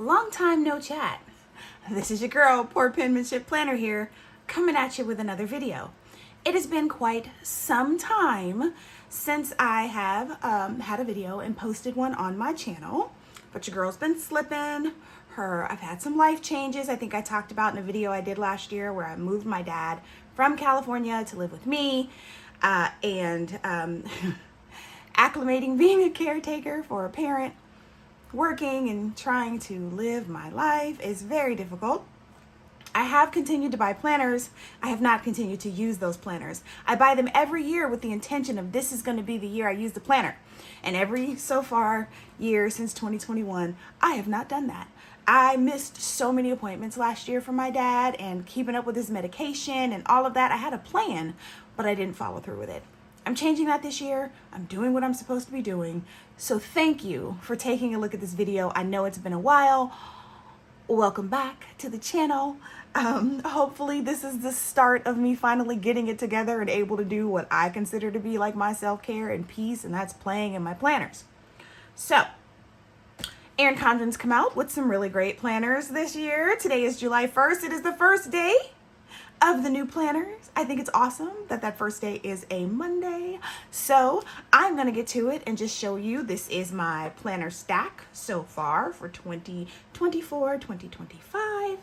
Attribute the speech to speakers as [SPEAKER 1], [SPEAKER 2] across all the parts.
[SPEAKER 1] Long time no chat. This is your girl, Poor Penmanship Planner here, coming at you with another video. It has been quite some time since I have had a video and posted one on my channel, but your girl's been slipping. I've had some life changes. I think I talked about in a video I did last year where I moved my dad from California to live with me and acclimating being a caretaker for a parent. Working and trying to live my life is very difficult. I have continued to buy planners. I have not continued to use those planners. I buy them every year with the intention of this is going to be the year I use the planner. And every so far year since 2021, I have not done that. I missed so many appointments last year for my dad and keeping up with his medication and all of that. I had a plan, but I didn't follow through with it. I'm changing that this year. I'm doing what I'm supposed to be doing. So thank you for taking a look at this video. I know it's been a while. Welcome back to the channel. Hopefully this is the start of me finally getting it together and able to do what I consider to be like my self-care and peace, and that's playing in my planners. So, Erin Condren's come out with some really great planners this year. Today is July 1st. It is the first day of the new planners. I think it's awesome that that first day is a Monday. So I'm gonna get to it and just show you, this is my planner stack so far for 2024, 2025.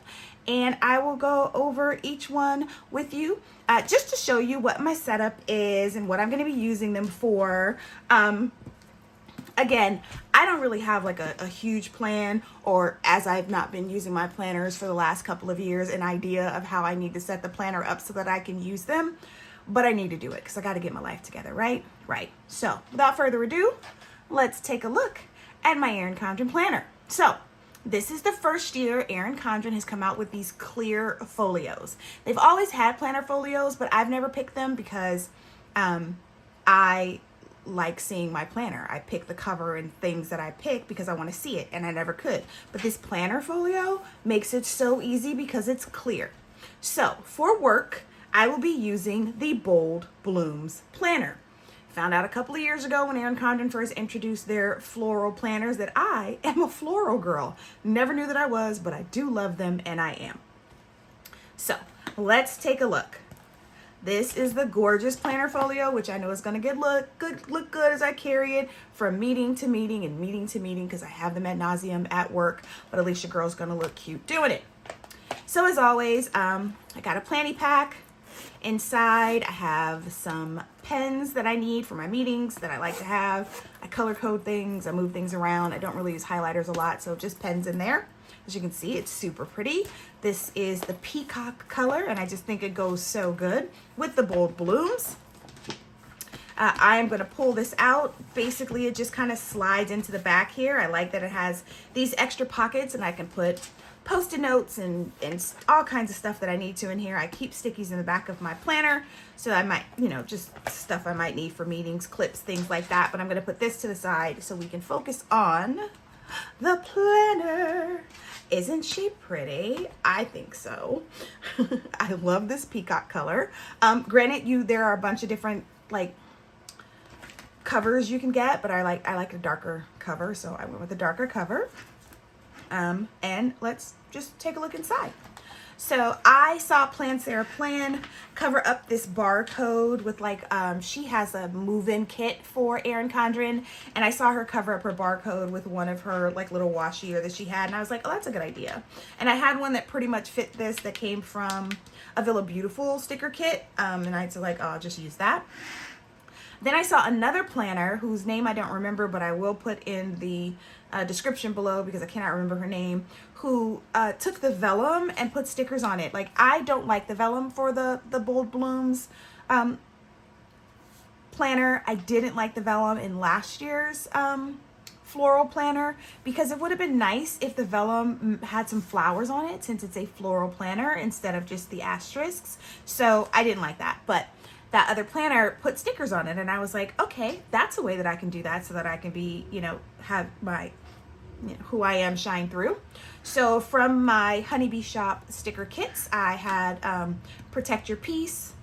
[SPEAKER 1] And I will go over each one with you just to show you what my setup is and what I'm gonna be using them for. Again, I don't really have like a huge plan, or as I've not been using my planners for the last couple of years, an idea of how I need to set the planner up so that I can use them, but I need to do it because I got to get my life together, right? Right. So without further ado, let's take a look at my Erin Condren planner. So this is the first year Erin Condren has come out with these clear folios. They've always had planner folios, but I've never picked them because I like seeing my planner. I pick the cover and things that I pick because I want to see it, and I never could. But this planner folio makes it so easy because it's clear. So for work, I will be using the Bold Blooms planner. Found out a couple of years ago when Erin Condren first introduced their floral planners that I am a floral girl. Never knew that I was, but I do love them, and I am. So let's take a look. This is the gorgeous planner folio, which I know is going to look good as I carry it from meeting to meeting and meeting to meeting because I have them ad nauseum at work, but at least your girl's going to look cute doing it. So as always, I got a planny pack. Inside, I have some pens that I need for my meetings that I like to have. I color code things, I move things around. I don't really use highlighters a lot, so just pens in there. As you can see, it's super pretty. This is the peacock color, and I just think it goes so good with the Bold Blooms. I am going to pull this out. Basically, it just kind of slides into the back here. I like that it has these extra pockets, and I can put Post-it notes and all kinds of stuff that I need to in here. I keep stickies in the back of my planner, so I might, just stuff I might need for meetings, clips, things like that. But I'm going to put this to the side so we can focus on the planner. Isn't she pretty? I think so. I love this peacock color. Granted, there are a bunch of different covers you can get, but I like a darker cover, so I went with a darker cover. And let's just take a look inside. So I saw Plan Sarah Plan cover up this barcode with she has a move-in kit for Erin Condren, and I saw her cover up her barcode with one of her little washi that she had, and I was like, oh, that's a good idea. And I had one that pretty much fit this that came from a Villa Beautiful sticker kit, and I was like, oh, I'll just use that. Then I saw another planner whose name I don't remember, but I will put in the description below because I cannot remember her name, who took the vellum and put stickers on it. I don't like the vellum for the Bold Blooms planner. I didn't like the vellum in last year's floral planner because it would have been nice if the vellum had some flowers on it, since it's a floral planner instead of just the asterisks. So I didn't like that, but that other planner put stickers on it, and I was like, okay, that's a way that I can do that so that I can be, have my, who I am shine through. So from my Honeybee Shop sticker kits, I had Protect Your Peace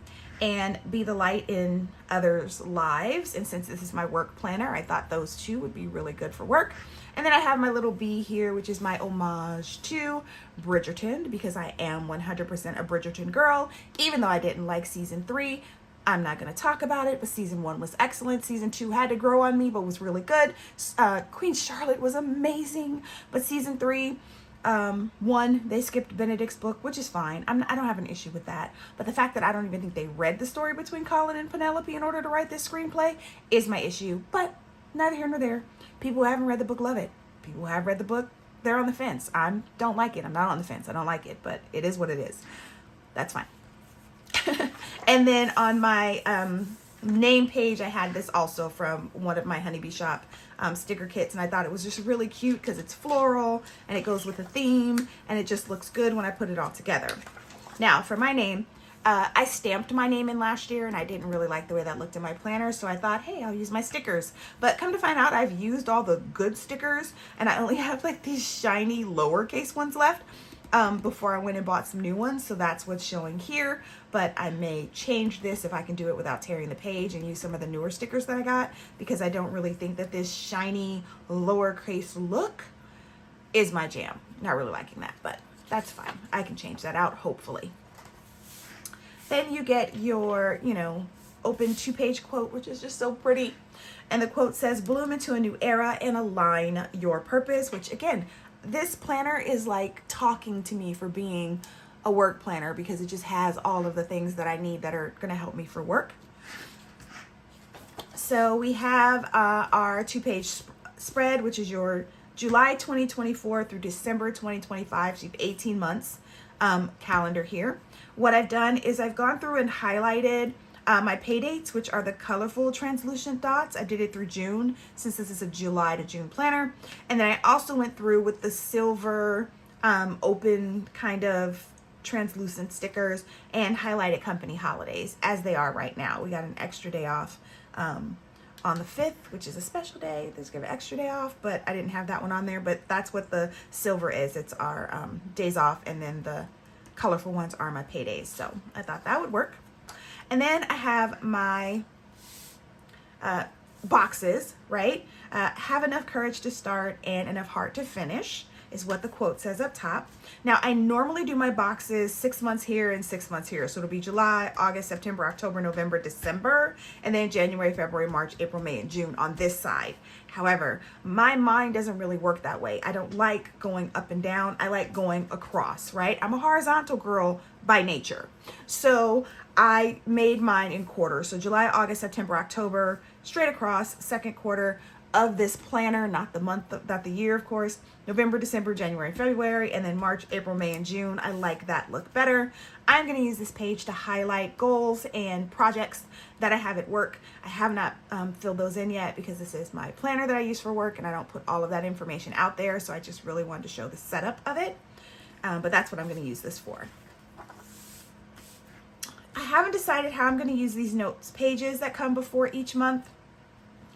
[SPEAKER 1] and Be the Light in Others' Lives. And since this is my work planner, I thought those two would be really good for work. And then I have my little B here, which is my homage to Bridgerton, because I am 100% a Bridgerton girl. Even though I didn't like season 3, I'm not going to talk about it, but season 1 was excellent. Season 2 had to grow on me, but was really good. Queen Charlotte was amazing, but season 3, 1, they skipped Benedict's book, which is fine. I don't have an issue with that. But the fact that I don't even think they read the story between Colin and Penelope in order to write this screenplay is my issue. But neither here nor there. People who haven't read the book love it. People who have read the book, they're on the fence. I don't like it. I'm not on the fence. I don't like it, but it is what it is. That's fine. And then on my name page, I had this also from one of my Honeybee Shop sticker kits, and I thought it was just really cute because it's floral and it goes with the theme, and it just looks good when I put it all together. Now for my name, I stamped my name in last year, and I didn't really like the way that looked in my planner, so I thought, hey, I'll use my stickers. But come to find out, I've used all the good stickers, and I only have like these shiny lowercase ones left before I went and bought some new ones, so that's what's showing here. But I may change this if I can do it without tearing the page and use some of the newer stickers that I got, because I don't really think that this shiny lowercase look is my jam. Not really liking that, but that's fine. I can change that out, hopefully. Then you get your, open 2-page quote, which is just so pretty. And the quote says, bloom into a new era and align your purpose, which again, this planner is like talking to me for being a work planner, because it just has all of the things that I need that are going to help me for work. So we have our 2-page spread, which is your July 2024 through December 2025. So you have 18 months calendar here. What I've done is I've gone through and highlighted my pay dates, which are the colorful translucent dots. I did it through June, since this is a July to June planner. And then I also went through with the silver open kind of translucent stickers and highlighted company holidays as they are right now. We got an extra day off on the 5th, which is a special day. There's gonna be an extra day off, but I didn't have that one on there. But that's what the silver is. It's our days off, and then the colorful ones are my paydays. So I thought that would work. And then I have my boxes, right? Have enough courage to start and enough heart to finish is what the quote says up top. Now, I normally do my boxes 6 months here and 6 months here. So it'll be July, August, September, October, November, December, and then January, February, March, April, May, and June on this side. However, my mind doesn't really work that way. I don't like going up and down. I like going across, right? I'm a horizontal girl by nature. So I made mine in quarters. So July, August, September, October, straight across, second quarter of this planner, not the month, not the year, of course. November, December, January, February, and then March, April, May, and June. I like that look better. I'm going to use this page to highlight goals and projects that I have at work. I have not filled those in yet, because this is my planner that I use for work, and I don't put all of that information out there. So I just really wanted to show the setup of it. But that's what I'm going to use this for. I haven't decided how I'm going to use these notes pages that come before each month.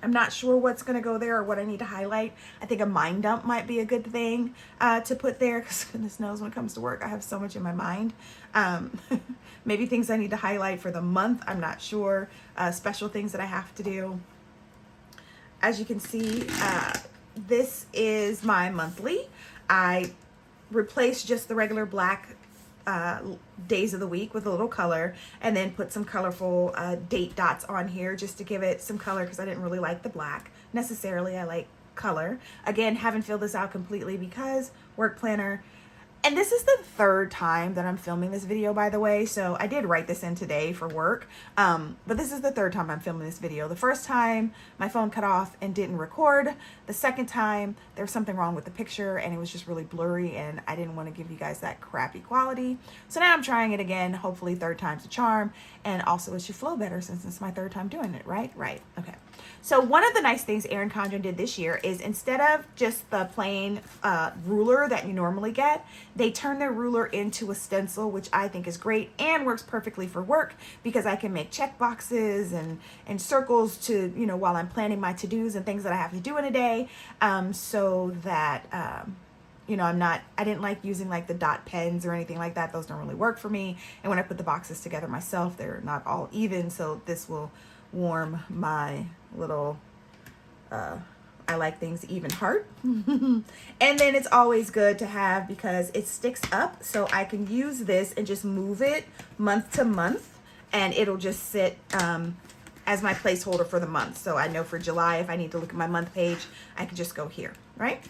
[SPEAKER 1] I'm not sure what's going to go there or what I need to highlight. I think a mind dump might be a good thing to put there, because goodness knows when it comes to work, I have so much in my mind. Maybe things I need to highlight for the month. I'm not sure. Special things that I have to do. As you can see, this is my monthly. I replaced just the regular black days of the week with a little color, and then put some colorful date dots on here just to give it some color, because I didn't really like the black necessarily. I like color. Again, haven't filled this out completely because work planner. And this is the third time that I'm filming this video, by the way. So I did write this in today for work. But this is the third time I'm filming this video. The first time my phone cut off and didn't record. The second time there was something wrong with the picture and it was just really blurry, and I didn't want to give you guys that crappy quality. So now I'm trying it again. Hopefully third time's a charm. And also it should flow better since it's my third time doing it, right? Right. Okay. So one of the nice things Erin Condren did this year is, instead of just the plain ruler that you normally get, they turned their ruler into a stencil, which I think is great and works perfectly for work, because I can make check boxes and circles to, while I'm planning my to-dos and things that I have to do in a day, so that you know, I didn't like using like the dot pens or anything like that. Those don't really work for me. And when I put the boxes together myself, they're not all even. So this will warm my little, I like things even heart. And then it's always good to have because it sticks up. So I can use this and just move it month to month, and it'll just sit, as my placeholder for the month. So I know for July, if I need to look at my month page, I can just go here, right?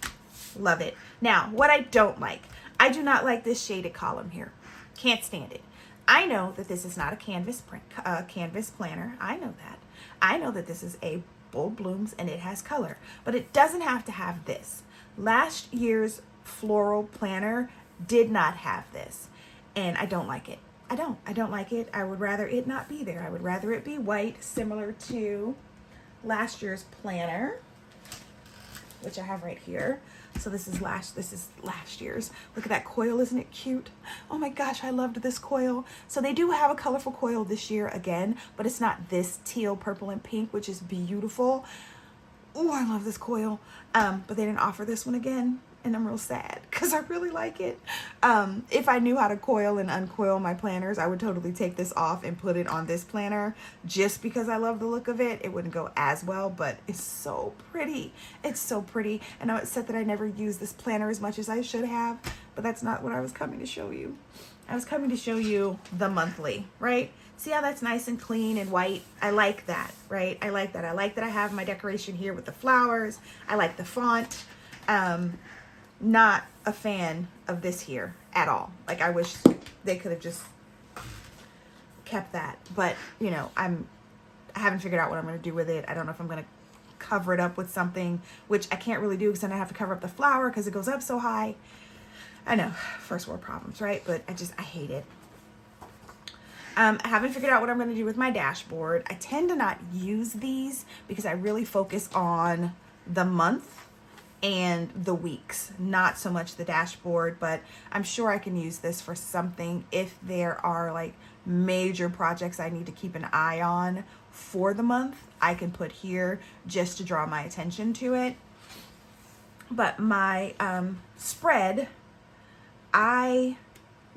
[SPEAKER 1] Love it. Now, what I don't like, I do not like this shaded column here. Can't stand it. I know that this is not a canvas planner. I know that. I know that this is a Bold Blooms and it has color, but it doesn't have to have this. Last year's floral planner did not have this, and I don't like it. I don't like it. I would rather it not be there. I would rather it be white, similar to last year's planner, which I have right here. So this is last year's. Look at that coil, isn't it cute? Oh my gosh, I loved this coil. So they do have a colorful coil this year again, but it's not this teal, purple, and pink, which is beautiful. Oh, I love this coil. But they didn't offer this one again, and I'm real sad because I really like it. If I knew how to coil and uncoil my planners, I would totally take this off and put it on this planner just because I love the look of it. It wouldn't go as well, but it's so pretty. It's so pretty. And I said that I never used this planner as much as I should have, but that's not what I was coming to show you. I was coming to show you the monthly, right? See how that's nice and clean and white? I like that, right? I like that. I like that I have my decoration here with the flowers. I like the font. Not a fan of this here at all. Like, I wish they could have just kept that, but you know, I haven't figured out what I'm going to do with it. I don't know if I'm going to cover it up with something, which I can't really do because then I have to cover up the flower because it goes up so high. I know, first world problems, right? But I hate it. I haven't figured out what I'm going to do with my dashboard. I tend to not use these because I really focus on the month and the weeks, not so much the dashboard, but I'm sure I can use this for something if there are like major projects I need to keep an eye on for the month. I can put here just to draw my attention to it. But my spread, I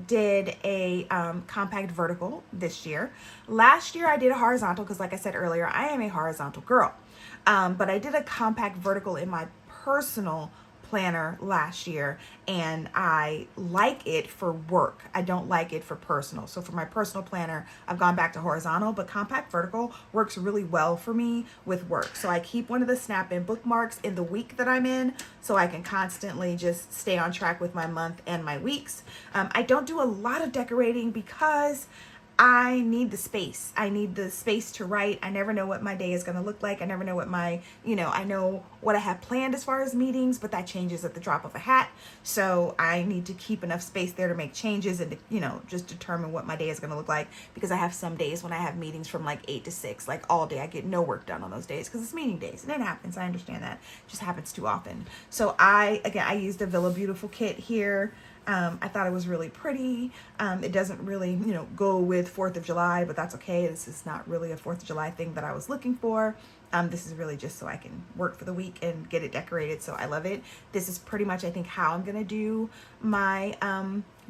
[SPEAKER 1] did a compact vertical this year. Last year I did a horizontal because, like I said earlier, I am a horizontal girl. But I did a compact vertical in my personal planner last year, and I like it for work. I don't like it for personal. So for my personal planner, I've gone back to horizontal, but compact vertical works really well for me with work. So I keep one of the snap-in bookmarks in the week that I'm in so I can constantly just stay on track with my month and my weeks. I don't do a lot of decorating because I need the space. I need the space to write. I never know what my day is going to look like. I never know what my, I know what I have planned as far as meetings, but that changes at the drop of a hat. So I need to keep enough space there to make changes and, just determine what my day is going to look like, because I have some days when I have meetings from like 8 to 6, like all day. I get no work done on those days because it's meeting days, and it happens. I understand that. It just happens too often. So I used the Villa Beautiful kit here. I thought it was really pretty. It doesn't really, go with 4th of July, but that's okay. This is not really a 4th of July thing that I was looking for. This is really just so I can work for the week and get it decorated. So I love it. This is pretty much, I think, how I'm going to do my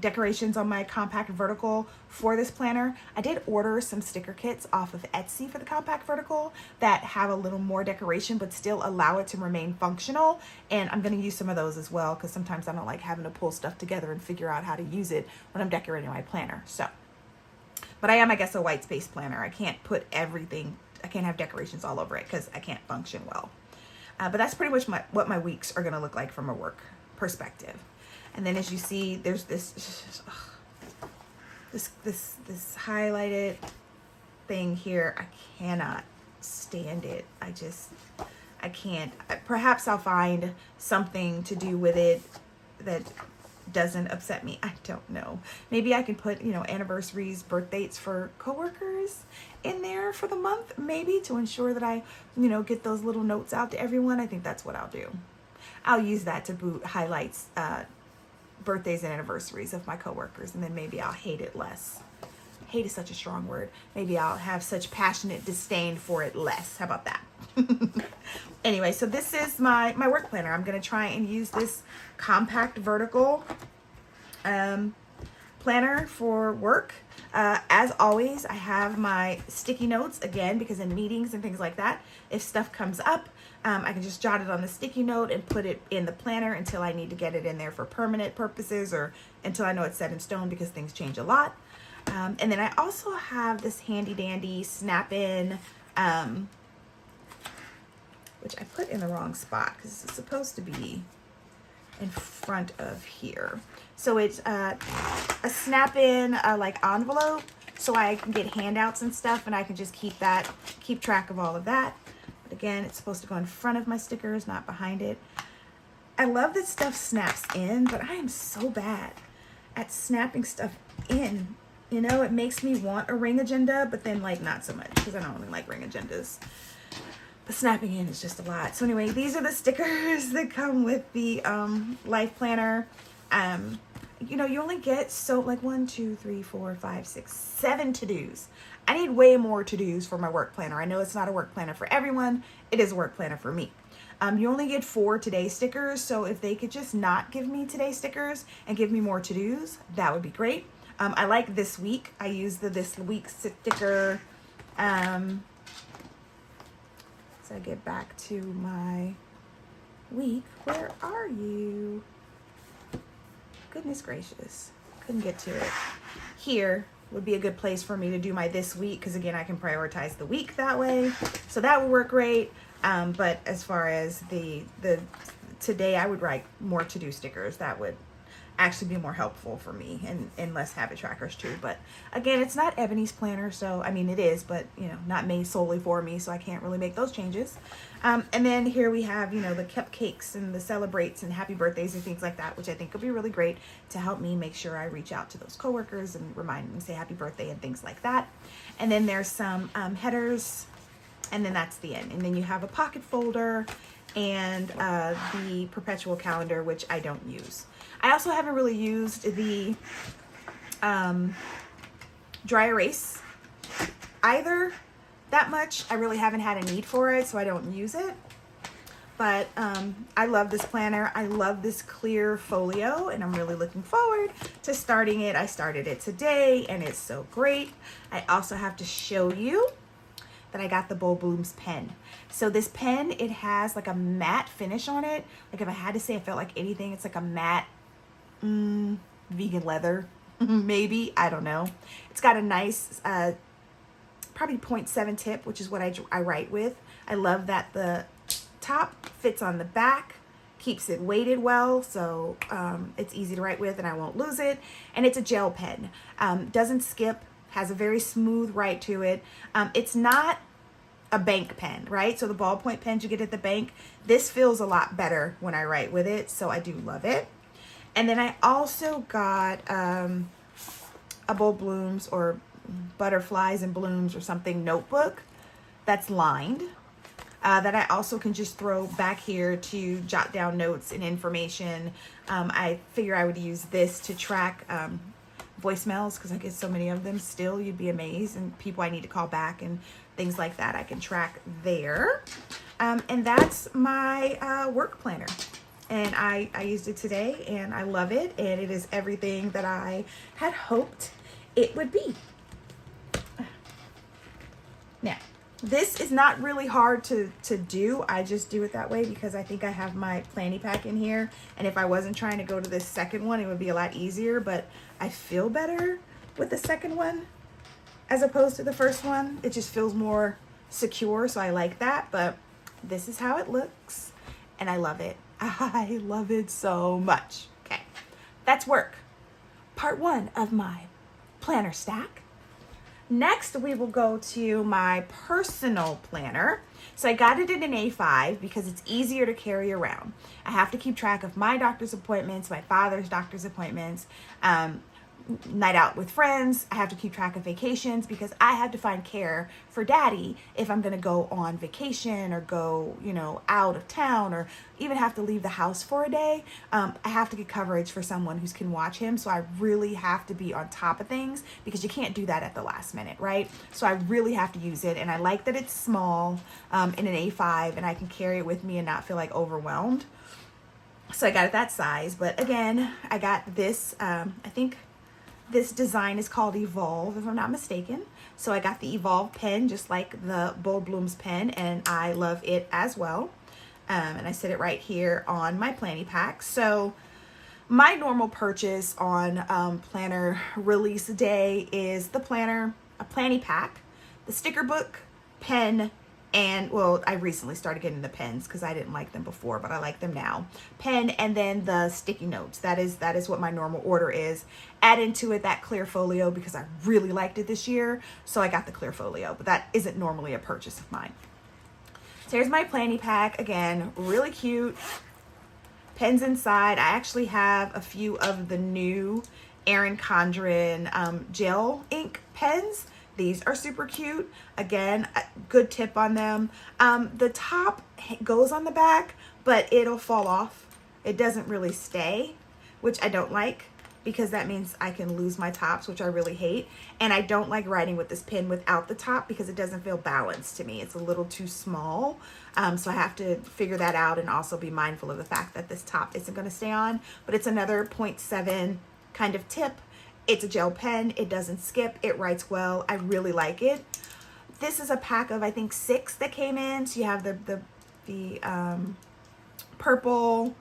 [SPEAKER 1] decorations on my compact vertical for this planner. I did order some sticker kits off of Etsy for the compact vertical that have a little more decoration but still allow it to remain functional, and I'm going to use some of those as well because sometimes I don't like having to pull stuff together and figure out how to use it when I'm decorating my planner. So, but I am, I guess, a white space planner. I can't put everything, I can't have decorations all over it because I can't function well. But that's pretty much what my weeks are going to look like from a work perspective. And then as you see, there's this highlighted thing here. I cannot stand it. I can't. Perhaps I'll find something to do with it that doesn't upset me. I don't know. Maybe I can put, anniversaries, birth dates for coworkers in there for the month, maybe, to ensure that I, get those little notes out to everyone. I think that's what I'll do. I'll use that to boot highlights, birthdays and anniversaries of my coworkers, and then maybe I'll hate it less. Hate is such a strong word. Maybe I'll have such passionate disdain for it less. How about that? Anyway, so this is my work planner. I'm going to try and use this compact vertical planner for work. As always, I have my sticky notes again, because in meetings and things like that, if stuff comes up, I can just jot it on the sticky note and put it in the planner until I need to get it in there for permanent purposes, or until I know it's set in stone, because things change a lot. And then I also have this handy dandy snap-in, which I put in the wrong spot because it's supposed to be in front of here. So it's a snap-in like envelope, so I can get handouts and stuff, and I can just keep track of all of that. But again, it's supposed to go in front of my stickers, not behind it. I love that stuff snaps in, but I am so bad at snapping stuff in. You know, it makes me want a ring agenda, but then like not so much, because I don't really like ring agendas. But snapping in is just a lot. So anyway, these are the stickers that come with the life planner. You know, you only get so like 1, 2, 3, 4, 5, 6, 7 to-dos. I need way more to-dos for my work planner. I know it's not a work planner for everyone. It is a work planner for me. You only get 4 today stickers. So if they could just not give me today stickers and give me more to-dos, that would be great. I like this week. I use the this week sticker. So I get back to my week. Where are you? Goodness gracious. Couldn't get to it. Here would be a good place for me to do my this week, because again, I can prioritize the week that way. So that would work great. But as far as the today, I would write more to-do stickers. That would actually be more helpful for me, and less habit trackers too. But again, it's not Ebony's planner, so I mean it is, but you know, not made solely for me, so I can't really make those changes. And then here we have, you know, the cupcakes and the celebrates and happy birthdays and things like that, which I think would be really great to help me make sure I reach out to those coworkers and remind them to say happy birthday and things like that. And then there's some headers, and then that's the end. And then you have a pocket folder and the perpetual calendar, which I don't use. I also haven't really used the dry erase either that much. I really haven't had a need for it, so I don't use it. But I love this planner. I love this clear folio, and I'm really looking forward to starting it. I started it today, and it's so great. I also have to show you that I got the Bold Blooms pen. So this pen, it has like a matte finish on it. Like if I had to say I felt like anything, it's like a matte vegan leather, maybe, I don't know. It's got a nice probably 0.7 tip, which is what I write with. I love that the top fits on the back, keeps it weighted well, so it's easy to write with and I won't lose it. And it's a gel pen, doesn't skip, has a very smooth write to it. It's not a bank pen, right? So the ballpoint pens you get at the bank, this feels a lot better when I write with it, so I do love it. And then I also got a Bold Blooms or Butterflies and Blooms or something notebook that's lined, that I also can just throw back here to jot down notes and information. I figure I would use this to track voicemails, because I get so many of them still, you'd be amazed, and people I need to call back and things like that I can track there. And that's my work planner. And I used it today, and I love it, and it is everything that I had hoped it would be. Now, this is not really hard to do. I just do it that way because I think I have my planny pack in here, and if I wasn't trying to go to this second one, it would be a lot easier, but I feel better with the second one as opposed to the first one. It just feels more secure, so I like that. But this is how it looks, and I love it. I love it so much. Okay, that's work. Part 1 of my planner stack. Next, we will go to my personal planner. So I got it in an A5 because it's easier to carry around. I have to keep track of my doctor's appointments, my father's doctor's appointments, night out with friends. I have to keep track of vacations because I have to find care for daddy if I'm going to go on vacation or go, you know, out of town or even have to leave the house for a day. I have to get coverage for someone who can watch him. So I really have to be on top of things because you can't do that at the last minute, right? So I really have to use it. And I like that it's small in an A5 and I can carry it with me and not feel like overwhelmed. So I got it that size. But again, I got this, I think this design is called Evolve, if I'm not mistaken. So I got the Evolve pen, just like the Bold Blooms pen, and I love it as well. And I set it right here on my planny pack. So my normal purchase on planner release day is the planner, a planny pack, the sticker book, pen, and well, I recently started getting the pens because I didn't like them before, but I like them now. Pen and then the sticky notes. That is what my normal order is. Add into it that clear folio because I really liked it this year, so I got the clear folio, but that isn't normally a purchase of mine. So here's my planny pack. Again, really cute. Pens inside. I actually have a few of the new Erin Condren gel ink pens. These are super cute. Again, a good tip on them. The top goes on the back, but it'll fall off. It doesn't really stay, which I don't like because that means I can lose my tops, which I really hate. And I don't like writing with this pen without the top because it doesn't feel balanced to me. It's a little too small. So I have to figure that out and also be mindful of the fact that this top isn't going to stay on. But it's another 0.7 kind of tip. It's a gel pen. It doesn't skip. It writes well. I really like it. This is a pack of, I think, 6 that came in. So you have the purple,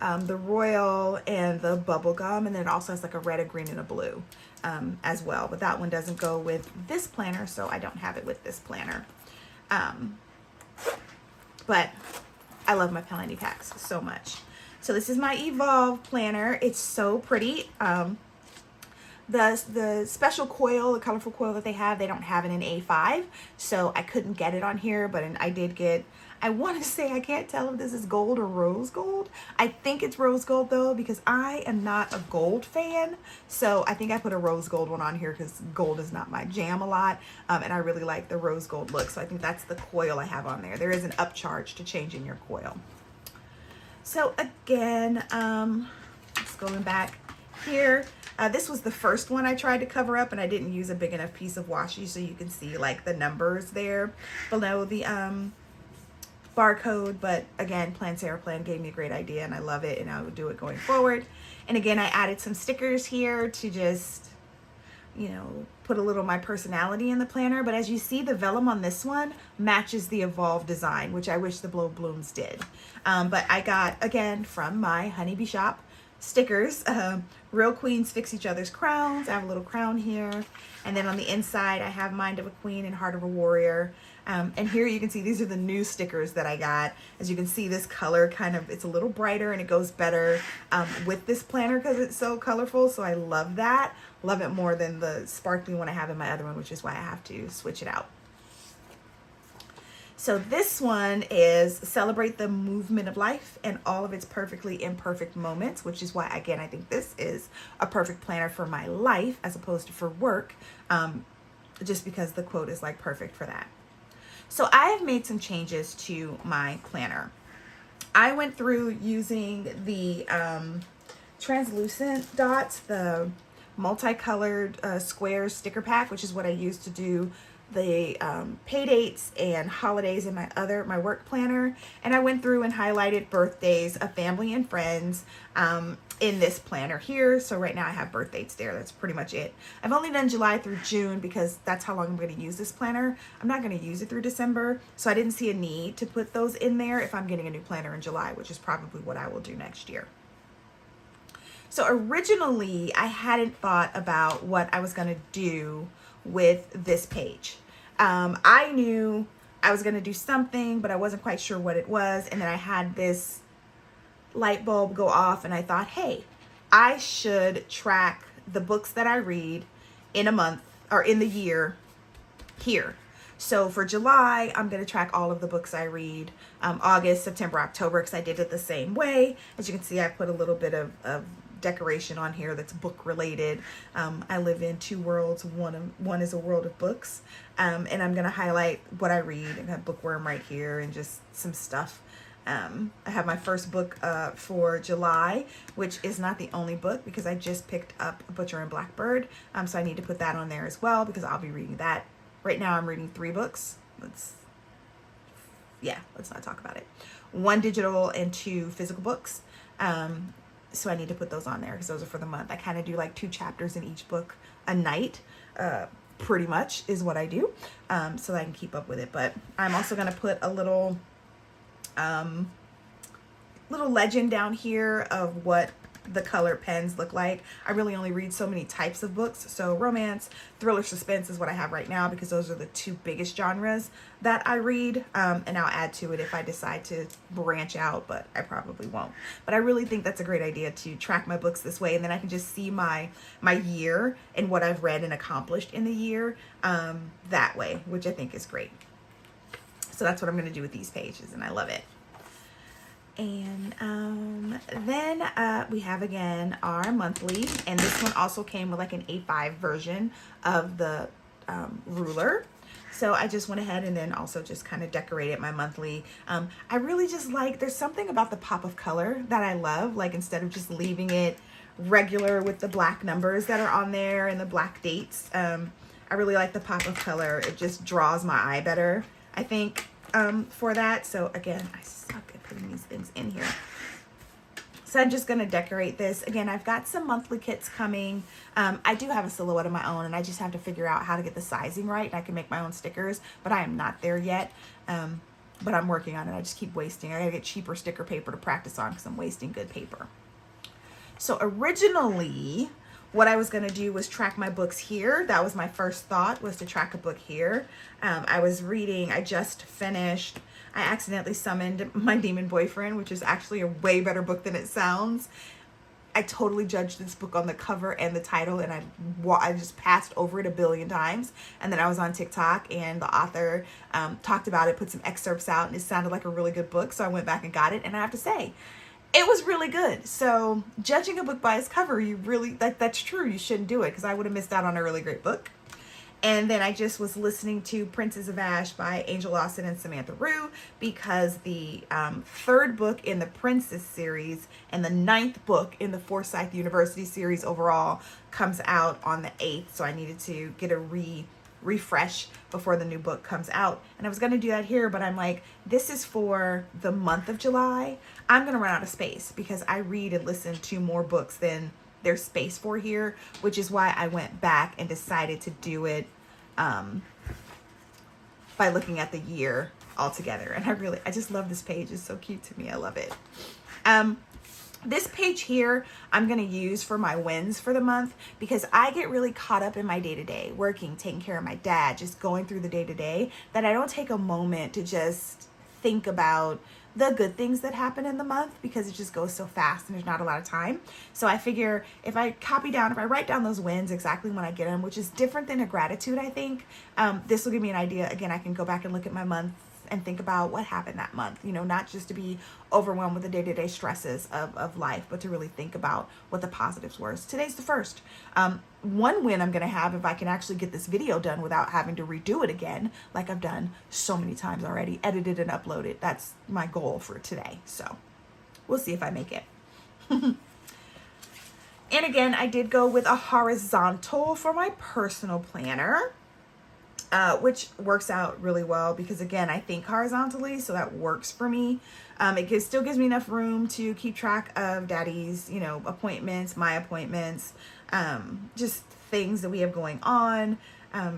[SPEAKER 1] the royal, and the bubble gum. And then it also has like a red, a green, and a blue as well. But that one doesn't go with this planner, so I don't have it with this planner. But I love my planny packs so much. So this is my Evolve planner. It's so pretty. The special coil, the colorful coil that they have, they don't have it in A5, so I couldn't get it on here, but I did get, I want to say, I can't tell if this is gold or rose gold. I think it's rose gold though, because I am not a gold fan, so I think I put a rose gold one on here because gold is not my jam a lot, and I really like the rose gold look, so I think that's the coil I have on there. There is an upcharge to changing your coil. So again, just going back here, this was the first one I tried to cover up, and I didn't use a big enough piece of washi so you can see like the numbers there below the barcode. But again, Plan Sarah Plan gave me a great idea and I love it, and I would do it going forward. And again, I added some stickers here to just, you know, put a little of my personality in the planner. But as you see, the vellum on this one matches the Evolve design, which I wish the Bold Blooms did. But I got, again, from my Honeybee shop, stickers. Real queens fix each other's crowns. I have a little crown here. And then on the inside, I have Mind of a Queen and Heart of a Warrior. And here you can see these are the new stickers that I got. As you can see, this color kind of, it's a little brighter and it goes better with this planner because it's so colorful. So I love that. Love it more than the sparkly one I have in my other one, which is why I have to switch it out. So this one is Celebrate the Movement of Life and all of its perfectly imperfect moments, which is why, again, I think this is a perfect planner for my life as opposed to for work, just because the quote is like perfect for that. So I have made some changes to my planner. I went through using the translucent dots, the multicolored squares sticker pack, which is what I used to do the pay dates and holidays in my work planner. And I went through and highlighted birthdays of family and friends in this planner here. So right now I have birth dates there. That's pretty much it. I've only done July through June because that's how long I'm going to use this planner. I'm not going to use it through December. So I didn't see a need to put those in there if I'm getting a new planner in July, which is probably what I will do next year. So originally I hadn't thought about what I was going to do with this page. I knew I was going to do something, but I wasn't quite sure what it was. And then I had this light bulb go off and I thought, hey, I should track the books that I read in a month or in the year here. So for July, I'm going to track all of the books I read, August, September, October, because I did it the same way. As you can see, I put a little bit of decoration on here that's book related. I live in two worlds. One is a world of books, and I'm gonna highlight what I read. I got bookworm right here and just some stuff. I have my first book for July, which is not the only book because I just picked up Butcher and Blackbird. So I need to put that on there as well because I'll be reading that. Right now I'm reading 3 books. Let's not talk about it. 1 digital and 2 physical books. So I need to put those on there because those are for the month. I kind of do like 2 chapters in each book a night. Pretty much is what I do, so that I can keep up with it. But I'm also going to put a little legend down here of what the color pens look like. I really only read so many types of books. So romance, thriller, suspense is what I have right now because those are the 2 biggest genres that I read. And I'll add to it if I decide to branch out, but I probably won't. But I really think that's a great idea to track my books this way. And then I can just see my year and what I've read and accomplished in the year that way, which I think is great. So that's what I'm going to do with these pages, and I love it. And then we have again our monthly, and this one also came with like an A5 version of the ruler. So I just went ahead and then also just kind of decorated my monthly. I really just like, there's something about the pop of color that I love, like instead of just leaving it regular with the black numbers that are on there and the black dates. I really like the pop of color. It just draws my eye better, I think, for that. So again, I suck at putting these things in here. So I'm just going to decorate this. Again, I've got some monthly kits coming. I do have a silhouette of my own, and I just have to figure out how to get the sizing right, and I can make my own stickers, but I am not there yet. But I'm working on it. I just keep wasting. I gotta get cheaper sticker paper to practice on because I'm wasting good paper. So originally, what I was going to do was track my books here. That was my first thought, was to track a book here. I was reading, I just finished, I accidentally summoned My Demon Boyfriend, which is actually a way better book than it sounds. I totally judged this book on the cover and the title, and I just passed over it a billion times. And then I was on TikTok, and the author talked about it, put some excerpts out, and it sounded like a really good book. So I went back and got it, and I have to say, it was really good. So judging a book by its cover, you really, that's true. You shouldn't do it because I would have missed out on a really great book. And then I just was listening to Princess of Ash by Angel Lawson and Samantha Rue because the 3rd book in the Princess series and the 9th book in the Forsyth University series overall comes out on the 8th. So I needed to get a refresh before the new book comes out. And I was going to do that here, but I'm like, this is for the month of July. I'm going to run out of space because I read and listen to more books than there's space for here, which is why I went back and decided to do it by looking at the year altogether. And I just love this page. It's so cute to me. I love it. This page here, I'm going to use for my wins for the month because I get really caught up in my day-to-day, working, taking care of my dad, just going through the day-to-day, that I don't take a moment to just think about the good things that happen in the month because it just goes so fast and there's not a lot of time. So I figure if I write down those wins exactly when I get them, which is different than a gratitude, I think, this will give me an idea. Again, I can go back and look at my month and think about what happened that month, not just to be overwhelmed with the day-to-day stresses of life, but to really think about what the positives were. So today's the first. One win I'm going to have if I can actually get this video done without having to redo it again, like I've done so many times already, edited and uploaded. That's my goal for today. So we'll see if I make it. And again, I did go with a horizontal for my personal planner. Which works out really well because, again, I think horizontally, so that works for me. It still gives me enough room to keep track of Daddy's, appointments, my appointments, just things that we have going on,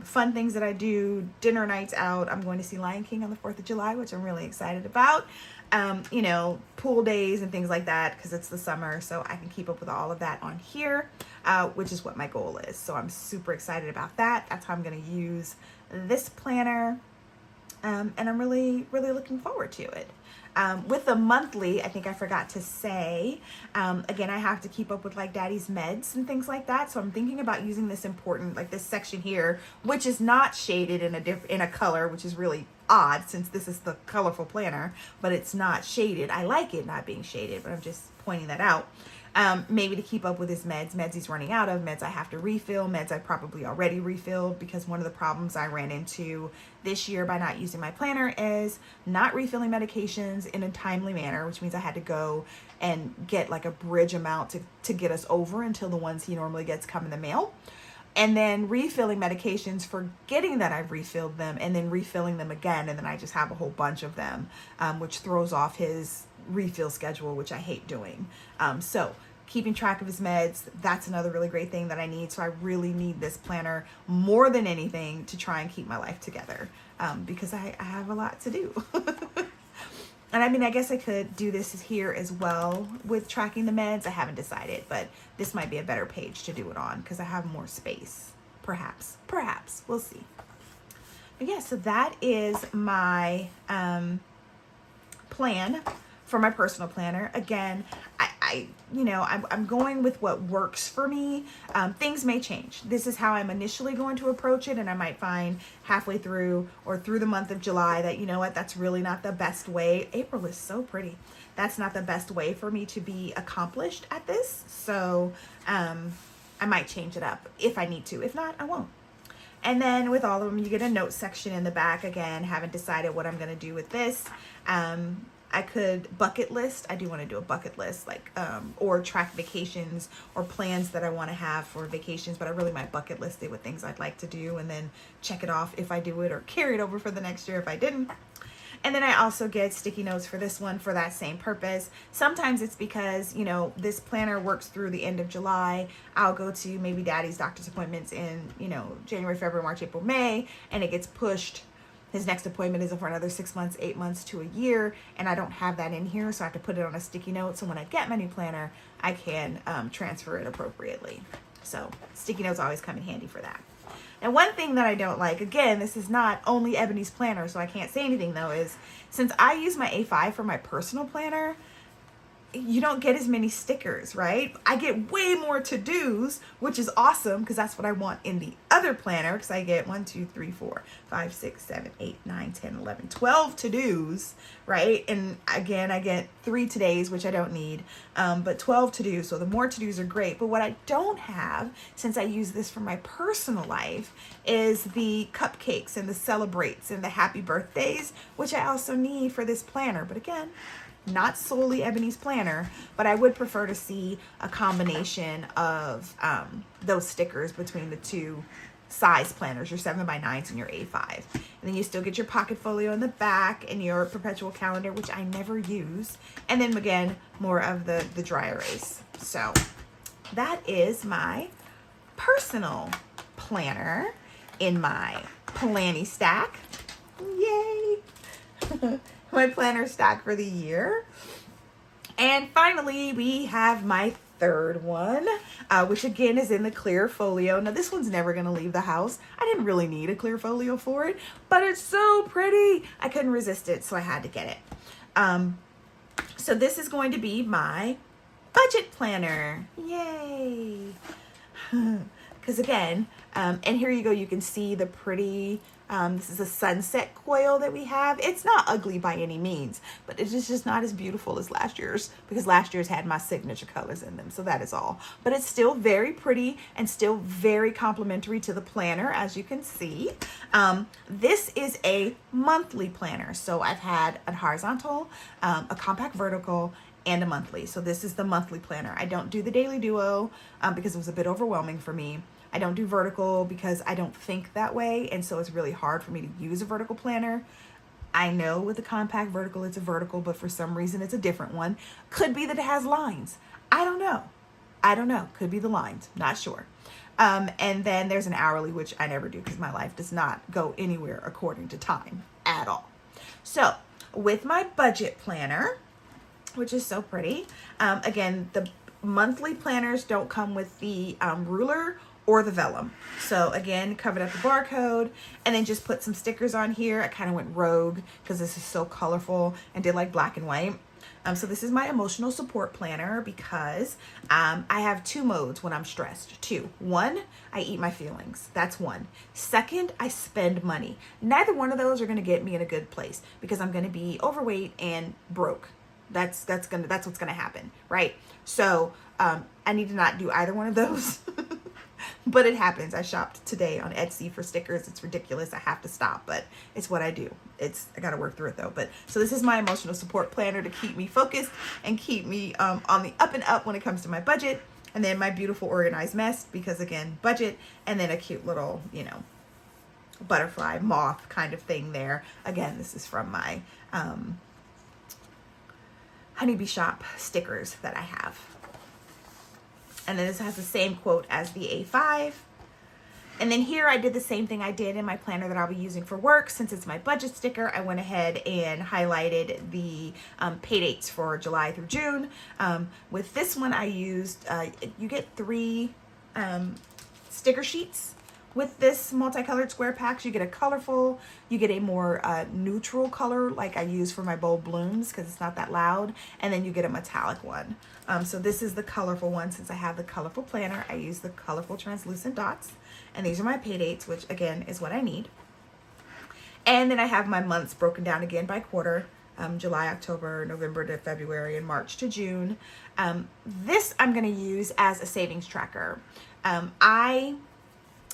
[SPEAKER 1] fun things that I do, dinner nights out. I'm going to see Lion King on the 4th of July, which I'm really excited about. Pool days and things like that because it's the summer, so I can keep up with all of that on here, which is what my goal is. So I'm super excited about that. That's how I'm going to use this planner, and I'm really, really looking forward to it. With the monthly, I think I forgot to say, again, I have to keep up with like Daddy's meds and things like that. So I'm thinking about using this this section here, which is not shaded in a color, which is really odd since this is the colorful planner, but it's not shaded. I like it not being shaded, but I'm just pointing that out. maybe to keep up with his meds he's running out of, meds I have to refill, meds I probably already refilled, because one of the problems I ran into this year by not using my planner is not refilling medications in a timely manner, which means I had to go and get like a bridge amount to get us over until the ones he normally gets come in the mail. And then refilling medications, forgetting that I've refilled them, and then refilling them again. And then I just have a whole bunch of them, which throws off his refill schedule, which I hate doing. So keeping track of his meds, that's another really great thing that I need. So I really need this planner more than anything to try and keep my life together, because I have a lot to do. And I mean, I guess I could do this here as well with tracking the meds. I haven't decided, but this might be a better page to do it on because I have more space. Perhaps, we'll see. But yeah, so that is my plan for my personal planner. Again, I'm going with what works for me. Things may change. This is how I'm initially going to approach it, and I might find halfway through or through the month of July that, you know what, that's really not the best way. April is so pretty. That's not the best way for me to be accomplished at this. So I might change it up if I need to. If not, I won't. And then with all of them, you get a note section in the back. Again, haven't decided what I'm going to do with this. I could bucket list. I do want to do a bucket list, like, or track vacations or plans that I want to have for vacations, but I really might bucket list it with things I'd like to do and then check it off if I do it, or carry it over for the next year if I didn't. And then I also get sticky notes for this one for that same purpose. Sometimes it's because, this planner works through the end of July. I'll go to maybe daddy's doctor's appointments in, January, February, March, April, May, and it gets pushed. His next appointment isn't for another 6 months, 8 months to a year, and I don't have that in here, so I have to put it on a sticky note. So when I get my new planner, I can transfer it appropriately. So sticky notes always come in handy for that. And one thing that I don't like, again, this is not only Ebony's planner, so I can't say anything though, is since I use my A5 for my personal planner, you don't get as many stickers, right? I get way more to-dos, which is awesome because that's what I want in the other planner, because I get 1, 2, 3, 4, 5, 6, 7, 8, 9, 10, 11, 12 to-dos, right? And again, I get 3 todays, which I don't need, but 12 to-dos. So the more to-dos are great. But what I don't have, since I use this for my personal life, is the cupcakes and the celebrates and the happy birthdays, which I also need for this planner. But again, not solely Ebony's planner, but I would prefer to see a combination of those stickers between the two size planners, your 7x9s and your A5. And then you still get your pocket folio in the back and your perpetual calendar, which I never use. And then again, more of the dry erase. So that is my personal planner in my planny stack. Yay! My planner stack for the year. And finally, we have my third one, which again is in the clear folio. Now this one's never going to leave the house. I didn't really need a clear folio for it, but it's so pretty. I couldn't resist it, so I had to get it. So this is going to be my budget planner. Yay! Because again, and here you go, you can see the pretty, this is a sunset coil that we have. It's not ugly by any means, but it's just not as beautiful as last year's, because last year's had my signature colors in them. So that is all. But it's still very pretty and still very complimentary to the planner, as you can see. This is a monthly planner. So I've had a horizontal, a compact vertical, and a monthly. So this is the monthly planner. I don't do the daily duo because it was a bit overwhelming for me. I don't do vertical because I don't think that way, and so it's really hard for me to use a vertical planner. I know with the compact vertical it's a vertical, but for some reason it's a different one. Could be that it has lines. I don't know. Could be the lines. Not sure. And then there's an hourly, which I never do because my life does not go anywhere according to time at all. So with my budget planner, which is so pretty, again, the monthly planners don't come with the ruler or the vellum. So again, covered up the barcode and then just put some stickers on here. I kind of went rogue because this is so colorful and did like black and white. So this is my emotional support planner because I have 2 modes when I'm stressed. 2. 1, I eat my feelings. That's 1. 2, I spend money. Neither one of those are going to get me in a good place because I'm going to be overweight and broke. That's what's going to happen, right? So I need to not do either one of those. But it happens. I shopped today on Etsy for stickers. It's ridiculous. I have to stop, but it's what I do. I got to work through it though. But so this is my emotional support planner to keep me focused and keep me on the up and up when it comes to my budget. And then my beautiful organized mess, because again, budget, and then a cute little, you know, butterfly moth kind of thing there. Again, this is from my Honeybee Shop stickers that I have. And then this has the same quote as the A5. And then here I did the same thing I did in my planner that I'll be using for work. Since it's my budget sticker, I went ahead and highlighted the pay dates for July through June. With this one I used, you get 3 sticker sheets. With this multicolored square packs, you get a colorful, you get a more neutral color like I use for my bold blooms because it's not that loud, and then you get a metallic one. So this is the colorful one. Since I have the colorful planner, I use the colorful translucent dots, and these are my pay dates, which again is what I need. And then I have my months broken down again by quarter, July, October, November to February, and March to June. This I'm going to use as a savings tracker. I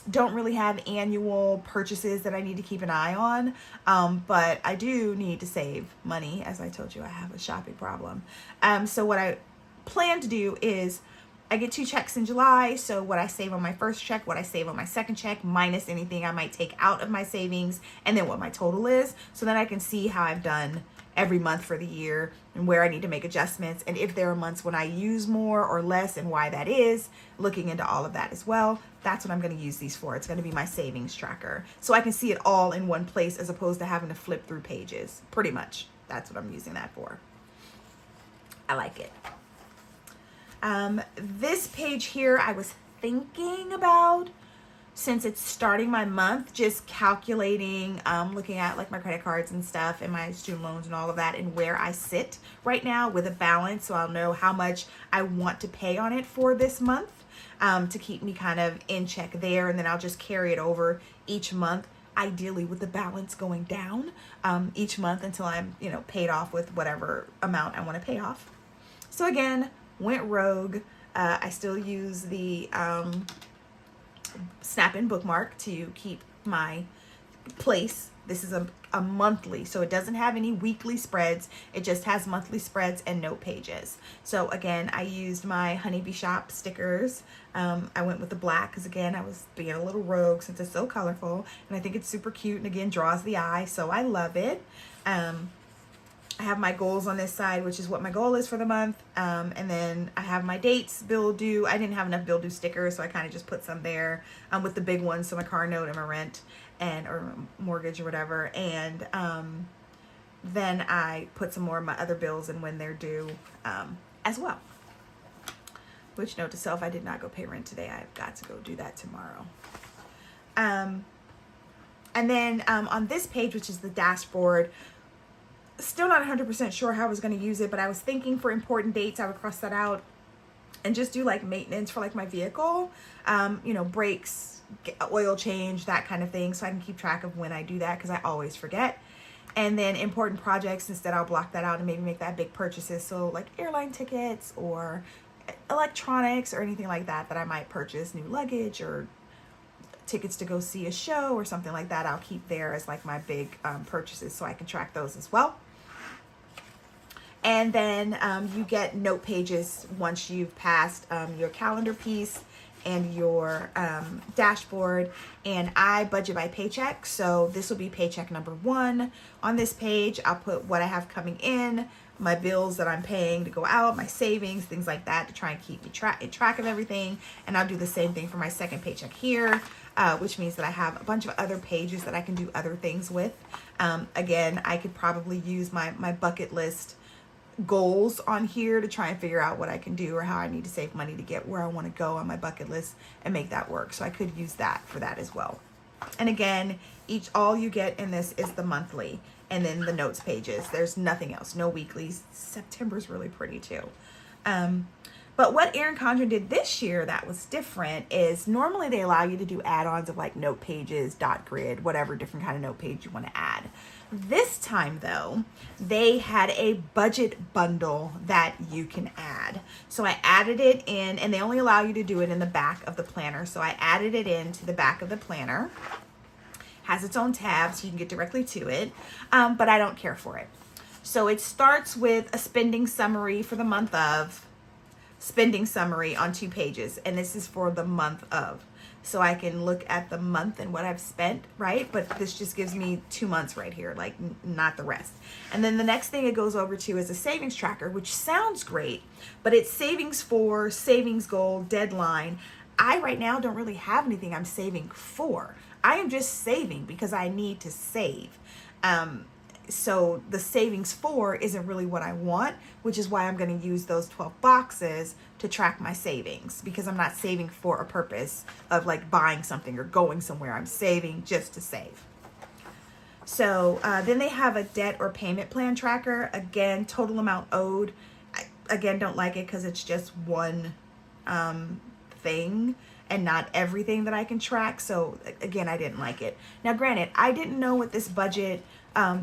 [SPEAKER 1] don't really have annual purchases that I need to keep an eye on, but I do need to save money. As I told you, I have a shopping problem. So what I plan to do is I get 2 checks in July. So what I save on my first check, what I save on my second check, minus anything I might take out of my savings, and then what my total is. So then I can see how I've done every month for the year and where I need to make adjustments. And if there are months when I use more or less and why that is, looking into all of that as well. That's what I'm going to use these for. It's going to be my savings tracker. So I can see it all in one place as opposed to having to flip through pages. Pretty much. That's what I'm using that for. I like it. This page here, I was thinking about, since it's starting my month, just calculating, looking at like my credit cards and stuff and my student loans and all of that and where I sit right now with a balance, so I'll know how much I want to pay on it for this month, to keep me kind of in check there. And then I'll just carry it over each month, ideally with the balance going down each month until I'm, you know, paid off with whatever amount I want to pay off. So again, went rogue. I still use the snap-in bookmark to keep my place. This is a monthly, so it doesn't have any weekly spreads. It just has monthly spreads and note pages. So again, I used my Honeybee Shop stickers. I went with the black because again, I was being a little rogue since it's so colorful, and I think it's super cute and again draws the eye, so I love it. I have my goals on this side, which is what my goal is for the month. And then I have my dates, bill due. I didn't have enough bill due stickers, so I kind of just put some there with the big ones. So my car note and my rent or mortgage or whatever. And then I put some more of my other bills and when they're due as well. Which, note to self, I did not go pay rent today. I've got to go do that tomorrow. And then on this page, which is the dashboard, still not 100% sure how I was going to use it, but I was thinking for important dates, I would cross that out and just do like maintenance for like my vehicle, you know, brakes, oil change, that kind of thing. So I can keep track of when I do that because I always forget. And then important projects, instead I'll block that out and maybe make that big purchases. So like airline tickets or electronics or anything like that I might purchase, new luggage or tickets to go see a show or something like that, I'll keep there as like my big purchases so I can track those as well. And then you get note pages once you've passed your calendar piece and your dashboard. And I budget by paycheck, so this will be paycheck number 1. On this page, I'll put what I have coming in, my bills that I'm paying to go out, my savings, things like that, to try and keep track of everything. And I'll do the same thing for my second paycheck here, which means that I have a bunch of other pages that I can do other things with. Again, I could probably use my bucket list goals on here to try and figure out what I can do or how I need to save money to get where I want to go on my bucket list and make that work. So I could use that for that as well. And again, all you get in this is the monthly and then the notes pages. There's nothing else, no weeklies. September's really pretty too. But what Erin Condren did this year that was different is normally they allow you to do add-ons of like note pages, dot grid, whatever different kind of note page you want to add. This time though, they had a budget bundle that you can add. So I added it in, and they only allow you to do it in the back of the planner. So I added it into the back of the planner. Has its own tab so you can get directly to it, but I don't care for it. So it starts with a spending summary for the month of, spending summary on 2 pages, and this is for the month of. So I can look at the month and what I've spent, right? But this just gives me 2 months right here, like not the rest. And then the next thing it goes over to is a savings tracker, which sounds great, but it's savings for, savings goal, deadline. I right now don't really have anything I'm saving for. I am just saving because I need to save. So the savings for isn't really what I want, which is why I'm going to use those 12 boxes to track my savings, because I'm not saving for a purpose of like buying something or going somewhere. I'm saving just to save. So then they have a debt or payment plan tracker. Again, total amount owed. I, again, don't like it because it's just one thing and not everything that I can track. So again, I didn't like it. Now, granted, I didn't know what this budget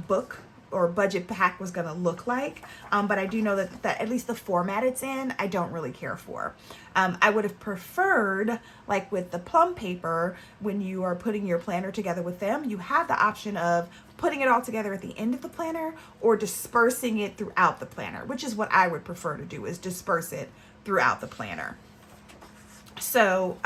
[SPEAKER 1] book or budget pack was going to look like, but I do know that at least the format it's in, I don't really care for. I would have preferred, like with the plum paper, when you are putting your planner together with them, you have the option of putting it all together at the end of the planner or dispersing it throughout the planner, which is what I would prefer to do, is disperse it throughout the planner. So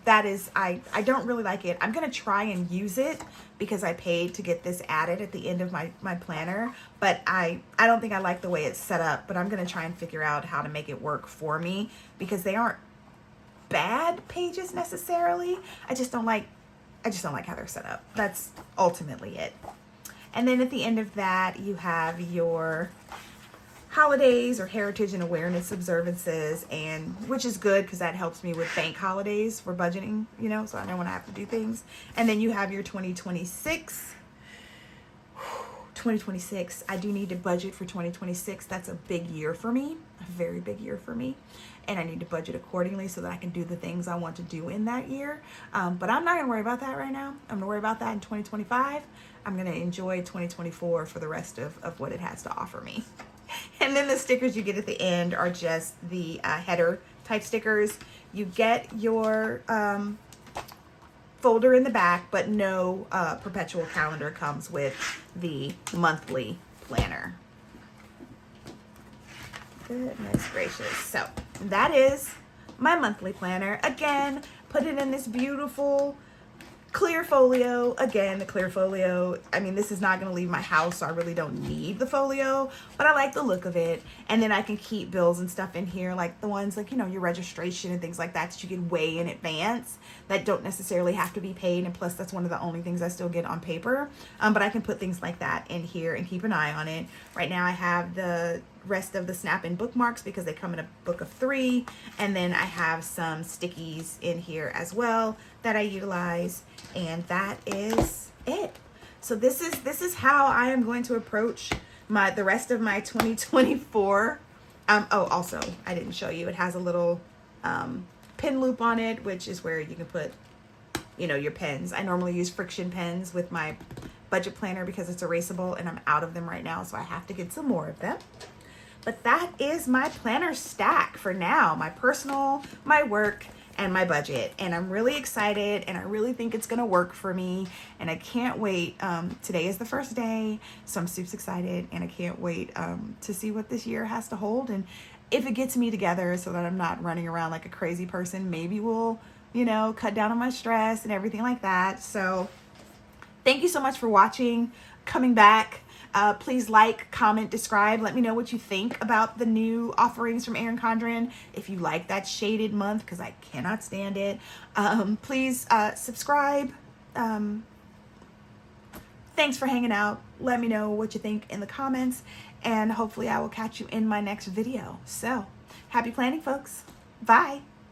[SPEAKER 1] that is, I don't really like it. I'm going to try and use it because I paid to get this added at the end of my planner, but I don't think I like the way it's set up, but I'm going to try and figure out how to make it work for me, because they aren't bad pages necessarily. I just don't like how they're set up. That's ultimately it. And then at the end of that, you have your holidays or heritage and awareness observances, and which is good because that helps me with bank holidays for budgeting, you know, so I know when I have to do things. And then you have your 2026. I do need to budget for 2026. That's a big year for me, a very big year for me. And I need to budget accordingly so that I can do the things I want to do in that year. But I'm not going to worry about that right now. I'm going to worry about that in 2025. I'm going to enjoy 2024 for the rest of what it has to offer me. And then the stickers you get at the end are just the header type stickers. You get your folder in the back, but no perpetual calendar comes with the monthly planner. Goodness gracious. So that is my monthly planner. Again, put it in this beautiful clear folio. Again, the clear folio, I mean, this is not going to leave my house, so I really don't need the folio, but I like the look of it. And then I can keep bills and stuff in here, like the ones like, you know, your registration and things like that you get way in advance that don't necessarily have to be paid. And plus, that's one of the only things I still get on paper. But I can put things like that in here and keep an eye on it. Right now, I have the rest of the snap-in bookmarks because they come in a book of 3, and then I have some stickies in here as well that I utilize, and that is it. So this is how I am going to approach the rest of my 2024. Oh, also, I didn't show you, it has a little pen loop on it, which is where you can put, you know, your pens. I normally use friction pens with my budget planner because it's erasable, and I'm out of them right now, so I have to get some more of them. But that is my planner stack for now, my personal, my work, and my budget. And I'm really excited, and I really think it's gonna work for me, and I can't wait. Today is the first day, so I'm super excited, and I can't wait to see what this year has to hold. And if it gets me together so that I'm not running around like a crazy person, maybe we'll, you know, cut down on my stress and everything like that. So thank you so much for watching, coming back. Please like, comment, describe. Let me know what you think about the new offerings from Erin Condren. If you like that shaded month, because I cannot stand it. Please subscribe. Thanks for hanging out. Let me know what you think in the comments, and hopefully I will catch you in my next video. So happy planning, folks. Bye.